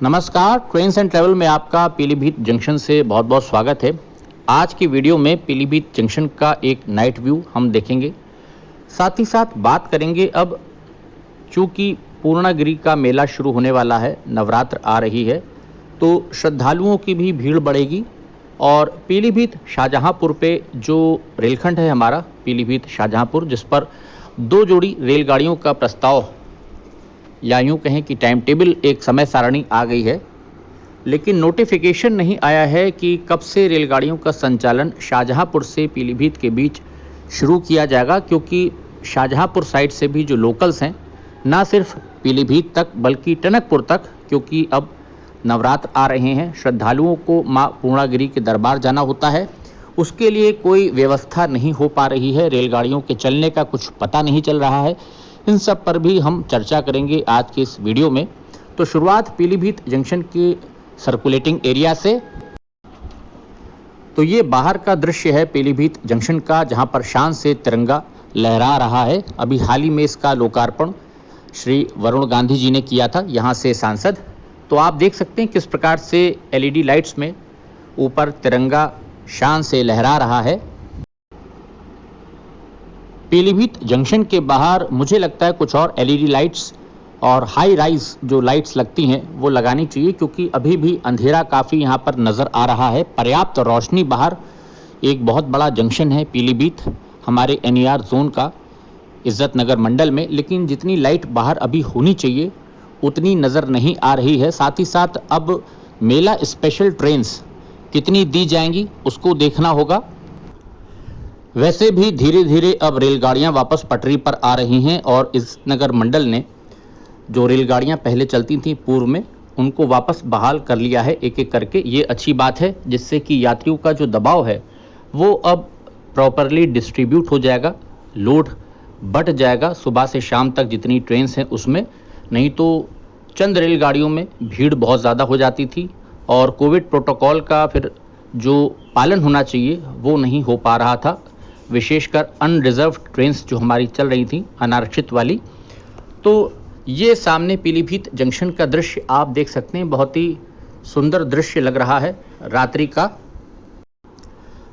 नमस्कार, trains and travel में आपका पीलीभीत जंक्शन से बहुत बहुत स्वागत है। आज की वीडियो में पीलीभीत जंक्शन का एक नाइट व्यू हम देखेंगे। साथ ही साथ बात करेंगे अब चूँकि पूर्णागिरि का मेला शुरू होने वाला है, नवरात्र आ रही है, तो श्रद्धालुओं की भी भीड़ बढ़ेगी और पीलीभीत शाहजहांपुर पे जो रेलखंड है हमारा पीलीभीत शाहजहांपुर, जिस पर 2 जोड़ी रेलगाड़ियों का प्रस्ताव या यूँ कहें कि टाइम टेबल एक समय सारणी आ गई है, लेकिन नोटिफिकेशन नहीं आया है कि कब से रेलगाड़ियों का संचालन शाहजहांपुर से पीलीभीत के बीच शुरू किया जाएगा। क्योंकि शाहजहांपुर साइड से भी जो लोकल्स हैं, ना सिर्फ पीलीभीत तक बल्कि टनकपुर तक, क्योंकि अब नवरात्र आ रहे हैं, श्रद्धालुओं को माँ पूर्णागिरि के दरबार जाना होता है, उसके लिए कोई व्यवस्था नहीं हो पा रही है, रेलगाड़ियों के चलने का कुछ पता नहीं चल रहा है। इन सब पर भी हम चर्चा करेंगे आज के इस वीडियो में। तो शुरुआत पीलीभीत जंक्शन के सर्कुलेटिंग एरिया से। तो ये बाहर का दृश्य है पीलीभीत जंक्शन का, जहां पर शान से तिरंगा लहरा रहा है। अभी हाल ही में इसका लोकार्पण श्री वरुण गांधी जी ने किया था, यहाँ से सांसद। तो आप देख सकते हैं किस प्रकार से एलईडी लाइट्स में ऊपर तिरंगा शान से लहरा रहा है। पीलीभीत जंक्शन के बाहर मुझे लगता है कुछ और एलईडी लाइट्स और हाई राइज जो लाइट्स लगती हैं वो लगानी चाहिए, क्योंकि अभी भी अंधेरा काफ़ी यहाँ पर नज़र आ रहा है। पर्याप्त रोशनी बाहर, एक बहुत बड़ा जंक्शन है पीलीभीत हमारे एनईआर जोन का इज्जत नगर मंडल में, लेकिन जितनी लाइट बाहर अभी होनी चाहिए उतनी नज़र नहीं आ रही है। साथ ही साथ अब मेला स्पेशल ट्रेन्स कितनी दी जाएंगी उसको देखना होगा। वैसे भी धीरे धीरे अब रेलगाड़ियां वापस पटरी पर आ रही हैं और इस नगर मंडल ने जो रेलगाड़ियां पहले चलती थीं पूर्व में, उनको वापस बहाल कर लिया है एक एक करके। ये अच्छी बात है, जिससे कि यात्रियों का जो दबाव है वो अब प्रॉपरली डिस्ट्रीब्यूट हो जाएगा, लोड बट जाएगा सुबह से शाम तक जितनी ट्रेन्स हैं उसमें। नहीं तो चंद रेलगाड़ियों में भीड़ बहुत ज़्यादा हो जाती थी और कोविड प्रोटोकॉल का फिर जो पालन होना चाहिए वो नहीं हो पा रहा था, विशेषकर अनरिजर्व ट्रेन्स जो हमारी चल रही थी अनारक्षित वाली। तो ये सामने पीलीभीत जंक्शन का दृश्य आप देख सकते हैं, बहुत ही सुंदर दृश्य लग रहा है रात्रि का।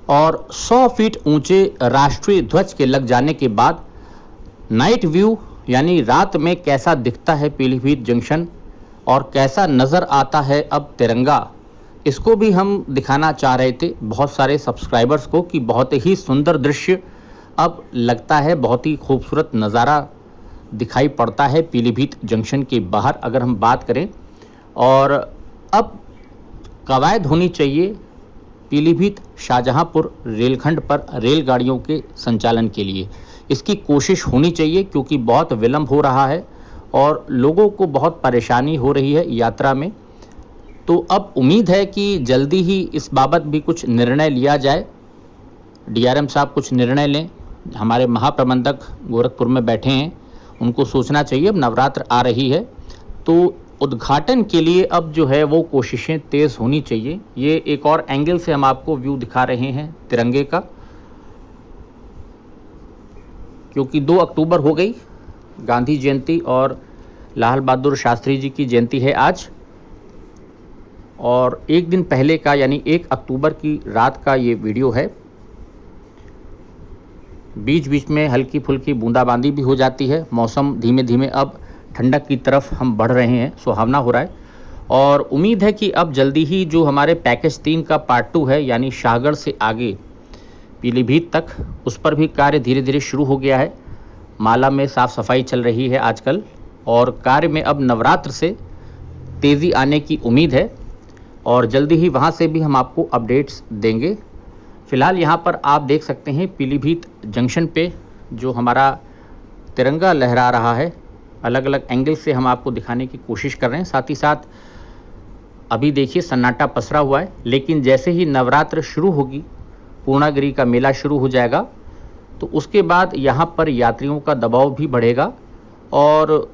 और 100 फीट ऊंचे राष्ट्रीय ध्वज के लग जाने के बाद नाइट व्यू यानी रात में कैसा दिखता है पीलीभीत जंक्शन और कैसा नज़र आता है अब तिरंगा, इसको भी हम दिखाना चाह रहे थे बहुत सारे सब्सक्राइबर्स को कि बहुत ही सुंदर दृश्य अब लगता है, बहुत ही खूबसूरत नज़ारा दिखाई पड़ता है पीलीभीत जंक्शन के बाहर अगर हम बात करें। और अब कवायद होनी चाहिए पीलीभीत शाहजहांपुर रेलखंड पर रेलगाड़ियों के संचालन के लिए, इसकी कोशिश होनी चाहिए, क्योंकि बहुत विलंब हो रहा है और लोगों को बहुत परेशानी हो रही है यात्रा में। तो अब उम्मीद है कि जल्दी ही इस बाबत भी कुछ निर्णय लिया जाए, डीआरएम साहब कुछ निर्णय लें। हमारे महाप्रबंधक गोरखपुर में बैठे हैं, उनको सोचना चाहिए। अब नवरात्र आ रही है तो उद्घाटन के लिए अब जो है वो कोशिशें तेज़ होनी चाहिए। ये एक और एंगल से हम आपको व्यू दिखा रहे हैं तिरंगे का, क्योंकि 2 अक्टूबर हो गई गांधी जयंती और लाल बहादुर शास्त्री जी की जयंती है आज। और एक दिन पहले का यानी 1 अक्टूबर की रात का ये वीडियो है। बीच बीच में हल्की फुल्की बूंदाबांदी भी हो जाती है। मौसम धीमे धीमे अब ठंडक की तरफ हम बढ़ रहे हैं, सुहावना हो रहा है। और उम्मीद है कि अब जल्दी ही जो हमारे पैकेज 3 का पार्ट 2 है, यानी शाहगढ़ से आगे पीलीभीत तक, उस पर भी कार्य धीरे धीरे शुरू हो गया है। माला में साफ़ सफाई चल रही है आजकल और कार्य में अब नवरात्र से तेज़ी आने की उम्मीद है और जल्दी ही वहाँ से भी हम आपको अपडेट्स देंगे। फ़िलहाल यहाँ पर आप देख सकते हैं पीलीभीत जंक्शन पे जो हमारा तिरंगा लहरा रहा है, अलग अलग एंगल से हम आपको दिखाने की कोशिश कर रहे हैं। साथ ही साथ अभी देखिए सन्नाटा पसरा हुआ है, लेकिन जैसे ही नवरात्र शुरू होगी, पूर्णागिरि का मेला शुरू हो जाएगा, तो उसके बाद यहाँ पर यात्रियों का दबाव भी बढ़ेगा और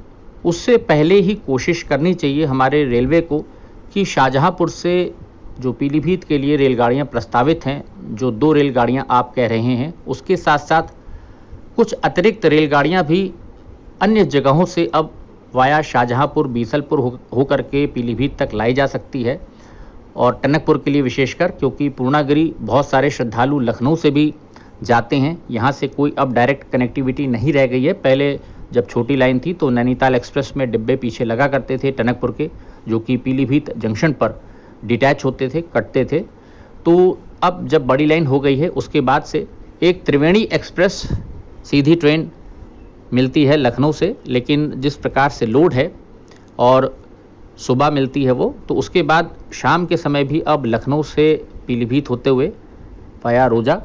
उससे पहले ही कोशिश करनी चाहिए हमारे रेलवे को कि शाहजहांपुर से जो पीलीभीत के लिए रेलगाड़ियां प्रस्तावित हैं, जो 2 रेलगाड़ियां आप कह रहे हैं, उसके साथ साथ कुछ अतिरिक्त रेलगाड़ियां भी अन्य जगहों से अब वाया शाहजहांपुर बीसलपुर होकर के पीलीभीत तक लाई जा सकती है। और टनकपुर के लिए विशेषकर, क्योंकि पूर्णागिरि बहुत सारे श्रद्धालु लखनऊ से भी जाते हैं, यहाँ से कोई अब डायरेक्ट कनेक्टिविटी नहीं रह गई है। पहले जब छोटी लाइन थी तो नैनीताल एक्सप्रेस में डिब्बे पीछे लगा करते थे टनकपुर के, जो कि पीलीभीत जंक्शन पर डिटैच होते थे, कटते थे। तो अब जब बड़ी लाइन हो गई है उसके बाद से एक त्रिवेणी एक्सप्रेस सीधी ट्रेन मिलती है लखनऊ से, लेकिन जिस प्रकार से लोड है और सुबह मिलती है वो, तो उसके बाद शाम के समय भी अब लखनऊ से पीलीभीत होते हुए वाया रोजा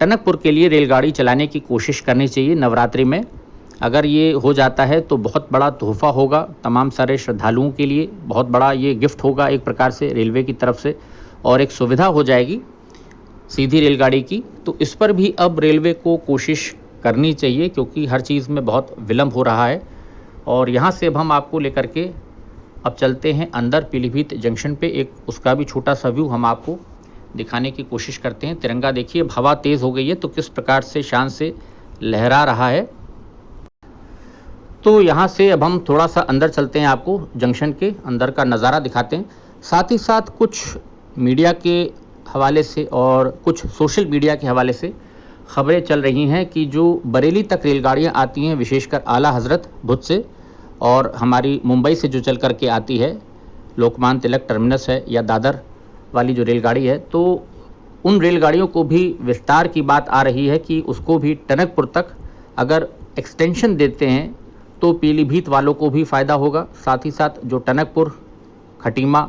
टनकपुर के लिए रेलगाड़ी चलाने की कोशिश करनी चाहिए नवरात्रि में। अगर ये हो जाता है तो बहुत बड़ा तोहफा होगा तमाम सारे श्रद्धालुओं के लिए, बहुत बड़ा ये गिफ्ट होगा एक प्रकार से रेलवे की तरफ से, और एक सुविधा हो जाएगी सीधी रेलगाड़ी की। तो इस पर भी अब रेलवे को कोशिश करनी चाहिए, क्योंकि हर चीज़ में बहुत विलम्ब हो रहा है। और यहाँ से अब हम आपको लेकर के अब चलते हैं अंदर पीलीभीत जंक्शन पे, एक उसका भी छोटा सा व्यू हम आपको दिखाने की कोशिश करते हैं। तिरंगा देखिए, अब हवा तेज़ हो गई है तो किस प्रकार से शान से लहरा रहा है। तो यहाँ से अब हम थोड़ा सा अंदर चलते हैं, आपको जंक्शन के अंदर का नज़ारा दिखाते हैं। साथ ही साथ कुछ मीडिया के हवाले से और कुछ सोशल मीडिया के हवाले से खबरें चल रही हैं कि जो बरेली तक रेलगाड़ियाँ आती हैं, विशेषकर आला हज़रत भुज से, और हमारी मुंबई से जो चल करके आती है लोकमान्य तिलक टर्मिनस है या दादर वाली जो रेलगाड़ी है, तो उन रेलगाड़ियों को भी विस्तार की बात आ रही है कि उसको भी टनकपुर तक अगर एक्सटेंशन देते हैं तो पीलीभीत वालों को भी फ़ायदा होगा। साथ ही साथ जो टनकपुर खटीमा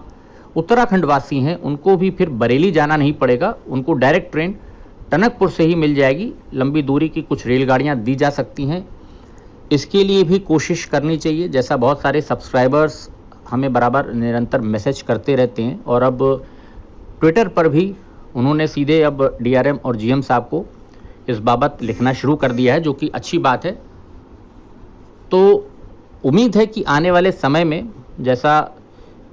उत्तराखंड वासी हैं उनको भी फिर बरेली जाना नहीं पड़ेगा, उनको डायरेक्ट ट्रेन टनकपुर से ही मिल जाएगी। लंबी दूरी की कुछ रेलगाड़ियां दी जा सकती हैं, इसके लिए भी कोशिश करनी चाहिए। जैसा बहुत सारे सब्सक्राइबर्स हमें बराबर निरंतर मैसेज करते रहते हैं, और अब ट्विटर पर भी उन्होंने सीधे अब डीआरएम और जीएम साहब को इस बाबत लिखना शुरू कर दिया है, जो कि अच्छी बात है। तो उम्मीद है कि आने वाले समय में, जैसा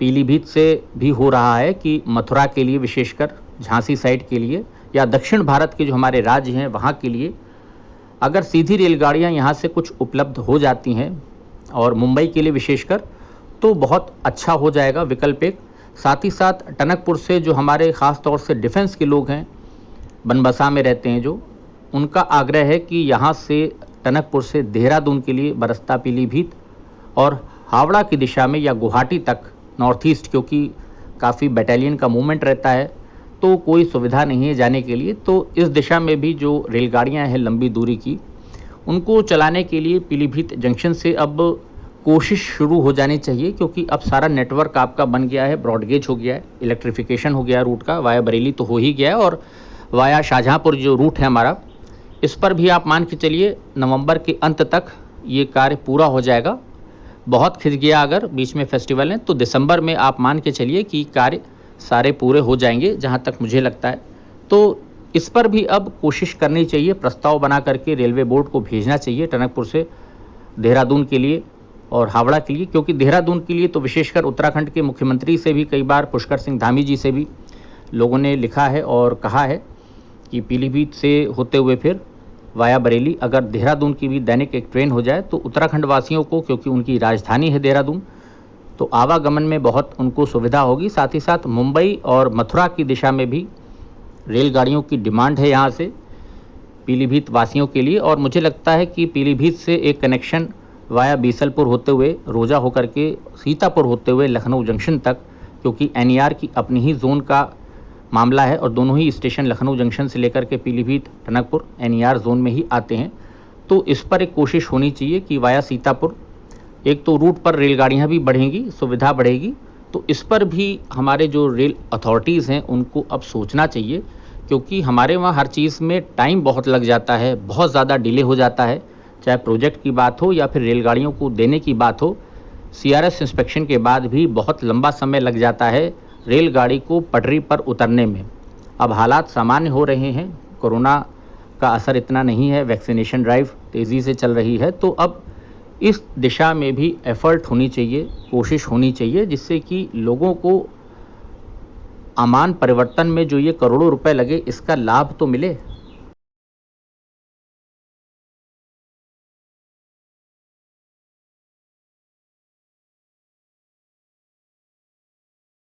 पीलीभीत से भी हो रहा है कि मथुरा के लिए, विशेषकर झांसी साइड के लिए, या दक्षिण भारत के जो हमारे राज्य हैं वहाँ के लिए अगर सीधी रेलगाड़ियाँ यहाँ से कुछ उपलब्ध हो जाती हैं, और मुंबई के लिए विशेषकर, तो बहुत अच्छा हो जाएगा विकल्प एक। साथ ही साथ टनकपुर से जो हमारे ख़ास तौर से डिफेंस के लोग हैं, बनबसा में रहते हैं जो, उनका आग्रह है कि यहाँ से टनकपुर से देहरादून के लिए बरसता पीलीभीत और हावड़ा की दिशा में या गुवाहाटी तक नॉर्थ ईस्ट, क्योंकि काफ़ी बटालियन का मूवमेंट रहता है तो कोई सुविधा नहीं है जाने के लिए। तो इस दिशा में भी जो रेलगाड़ियां हैं लंबी दूरी की, उनको चलाने के लिए पीलीभीत जंक्शन से अब कोशिश शुरू हो जानी चाहिए, क्योंकि अब सारा नेटवर्क आपका बन गया है, ब्रॉडगेज हो गया है, इलेक्ट्रिफिकेशन हो गया है रूट का, वाया बरेली तो हो ही गया है, और वाया शाहजहांपुर जो रूट है हमारा, इस पर भी आप मान के चलिए नवंबर के अंत तक ये कार्य पूरा हो जाएगा। बहुत खिंच गया अगर बीच में फेस्टिवल है तो दिसंबर में आप मान के चलिए कि कार्य सारे पूरे हो जाएंगे, जहां तक मुझे लगता है। तो इस पर भी अब कोशिश करनी चाहिए, प्रस्ताव बना करके रेलवे बोर्ड को भेजना चाहिए टनकपुर से देहरादून के लिए और हावड़ा के लिए, क्योंकि देहरादून के लिए तो विशेषकर उत्तराखंड के मुख्यमंत्री से भी कई बार, पुष्कर सिंह धामी जी से भी लोगों ने लिखा है और कहा है कि पीलीभीत से होते हुए फिर वाया बरेली अगर देहरादून की भी दैनिक एक ट्रेन हो जाए तो उत्तराखंड वासियों को, क्योंकि उनकी राजधानी है देहरादून, तो आवागमन में बहुत उनको सुविधा होगी। साथ ही साथ मुंबई और मथुरा की दिशा में भी रेलगाड़ियों की डिमांड है यहाँ से पीलीभीत वासियों के लिए, और मुझे लगता है कि पीलीभीत से एक कनेक्शन वाया बीसलपुर होते हुए, रोजा होकर के सीतापुर होते हुए लखनऊ जंक्शन तक, क्योंकि एनईआर की अपनी ही जोन का मामला है और दोनों ही स्टेशन लखनऊ जंक्शन से लेकर के पीलीभीत टनकपुर एनईआर जोन में ही आते हैं। तो इस पर एक कोशिश होनी चाहिए कि वाया सीतापुर, एक तो रूट पर रेलगाड़ियां भी बढ़ेंगी, सुविधा बढ़ेगी, तो इस पर भी हमारे जो रेल अथॉरिटीज़ हैं उनको अब सोचना चाहिए, क्योंकि हमारे वहाँ हर चीज़ में टाइम बहुत लग जाता है, बहुत ज़्यादा डिले हो जाता है, चाहे प्रोजेक्ट की बात हो या फिर रेलगाड़ियों को देने की बात हो। सीआरएस इंस्पेक्शन के बाद भी बहुत लंबा समय लग जाता है रेलगाड़ी को पटरी पर उतरने में। अब हालात सामान्य हो रहे हैं, कोरोना का असर इतना नहीं है, वैक्सीनेशन ड्राइव तेज़ी से चल रही है, तो अब इस दिशा में भी एफर्ट होनी चाहिए, कोशिश होनी चाहिए, जिससे कि लोगों को अमान परिवर्तन में जो ये करोड़ों रुपए लगे इसका लाभ तो मिले।